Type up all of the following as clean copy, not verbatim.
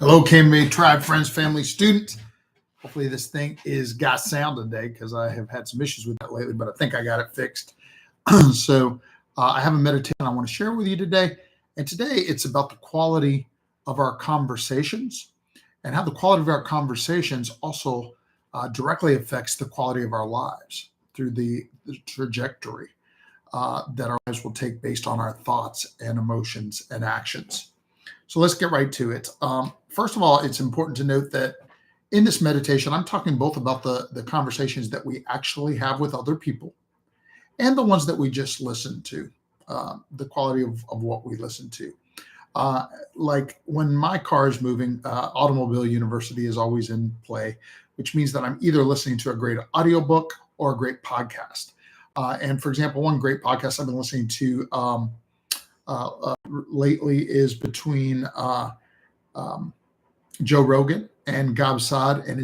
Hello, KMA Tribe, friends, family, students. Hopefully, this thing is got sound today because I have had some issues with that lately, but I think I got it fixed. I have a meditation I want to share with you today. And today it's about the quality of our conversations and how the quality of our conversations also directly affects the quality of our lives through the trajectory that our lives will take based on our thoughts and emotions and actions. So let's get right to it. First of all, it's important to note that in this meditation, I'm talking both about the conversations that we actually have with other people and the ones that we just listen to, the quality of what we listen to. Like when my car is moving, Automobile University is always in play, which means that I'm either listening to a great audiobook or a great podcast. And for example, one great podcast I've been listening to lately is between um, Joe Rogan and Gab Saad, and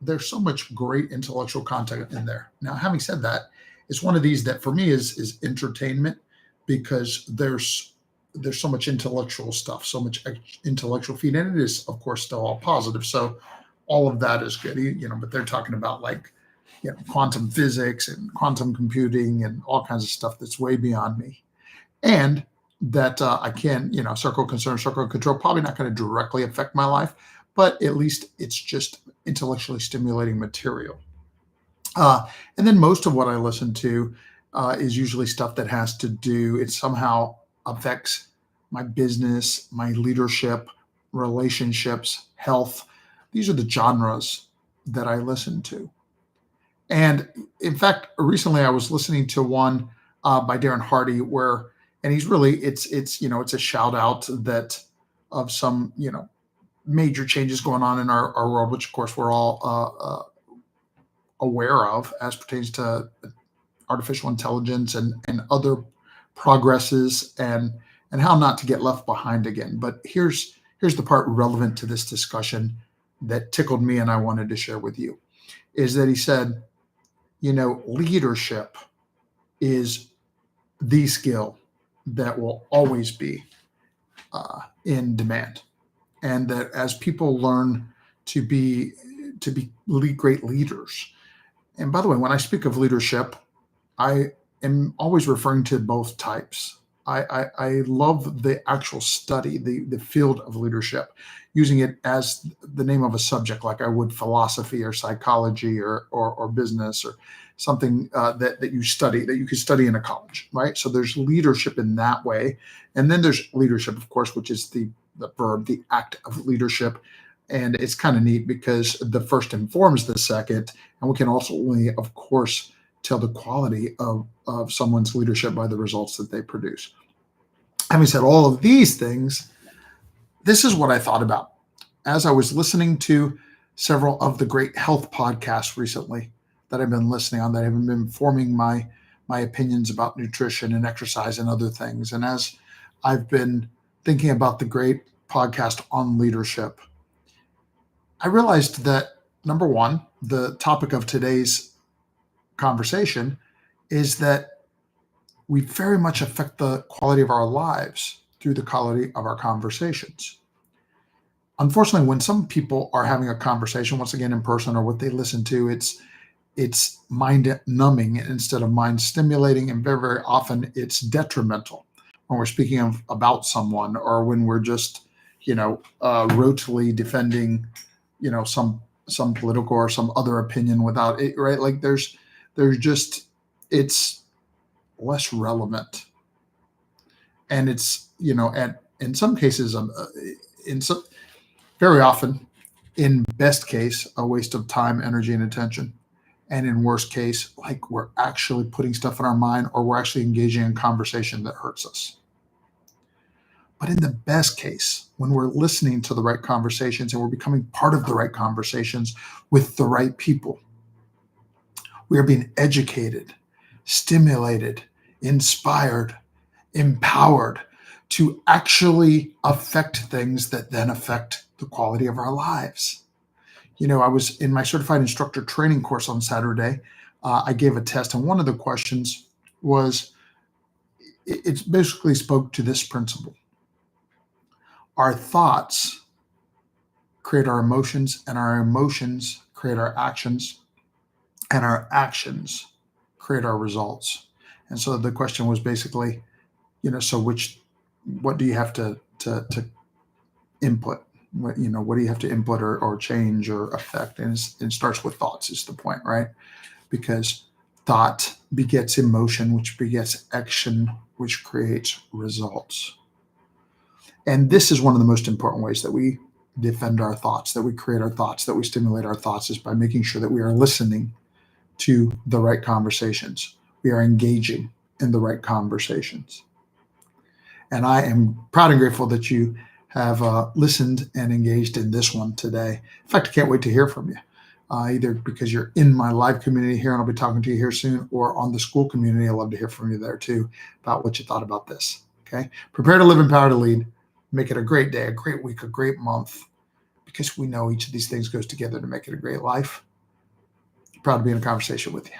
there's so much great intellectual content in there. Now, having said that, it's one of these that for me is entertainment because there's so much intellectual stuff, so much intellectual feed, and it is of course still all positive. So all of that is good, but they're talking about like quantum physics and quantum computing and all kinds of stuff that's way beyond me. And that I can, circle of concern, circle of control, probably not going to directly affect my life, but at least it's just intellectually stimulating material. And then most of what I listen to is usually stuff that has to do, it somehow affects my business, my leadership, relationships, health. These are the genres that I listen to. And in fact, recently I was listening to one by Darren Hardy and he's really, it's a shout out that of some, major changes going on in our world, which of course we're all aware of as pertains to artificial intelligence and other progresses and how not to get left behind again. But here's the part relevant to this discussion that tickled me and I wanted to share with you is that he said, leadership is the skill that will always be in demand, and that as people learn to be great leaders. And by the way, when I speak of leadership, I am always referring to both types. I love the actual study, the field of leadership, using it as the name of a subject, like I would philosophy or psychology or business or something that you study, that you could study in a college, right? So there's leadership in that way. And then there's leadership, of course, which is the verb, the act of leadership. And it's kind of neat because the first informs the second. And we can also, of course, tell the quality of someone's leadership by the results that they produce. Having said all of these things, this is what I thought about as I was listening to several of the great health podcasts recently that I've been listening on, that have been forming my opinions about nutrition and exercise and other things. And as I've been thinking about the great podcast on leadership, I realized that, number one, the topic of today's conversation is that we very much affect the quality of our lives through the quality of our conversations. Unfortunately, when some people are having a conversation, once again in person or what they listen to, it's mind numbing instead of mind stimulating, and very, very often it's detrimental when we're speaking about someone or when we're just, rotely defending, some political or some other opinion without it, right? Like there's just, it's less relevant, and it's and in some cases very often, in best case, a waste of time, energy, and attention, and in worst case, like we're actually putting stuff in our mind or we're actually engaging in conversation that hurts us. But in the best case, when we're listening to the right conversations and we're becoming part of the right conversations with the right people, we are being educated, stimulated, inspired, empowered to actually affect things that then affect the quality of our lives. I was in my certified instructor training course on Saturday. I gave a test, and one of the questions was, it basically spoke to this principle. Our thoughts create our emotions, and our emotions create our actions, and our actions create our results. And so the question was basically, so what do you have to input? What do you have to input or change or affect? And it starts with thoughts is the point, right? Because thought begets emotion, which begets action, which creates results. And this is one of the most important ways that we defend our thoughts, that we create our thoughts, that we stimulate our thoughts, is by making sure that we are listening to the right conversations. We are engaging in the right conversations. And I am proud and grateful that you have listened and engaged in this one today. In fact, I can't wait to hear from you, either because you're in my live community here and I'll be talking to you here soon, or on the school community. I'd love to hear from you there too about what you thought about this. Okay. Prepare to live, empower to lead. Make it a great day, a great week, a great month, because we know each of these things goes together to make it a great life. Proud to be in a conversation with you.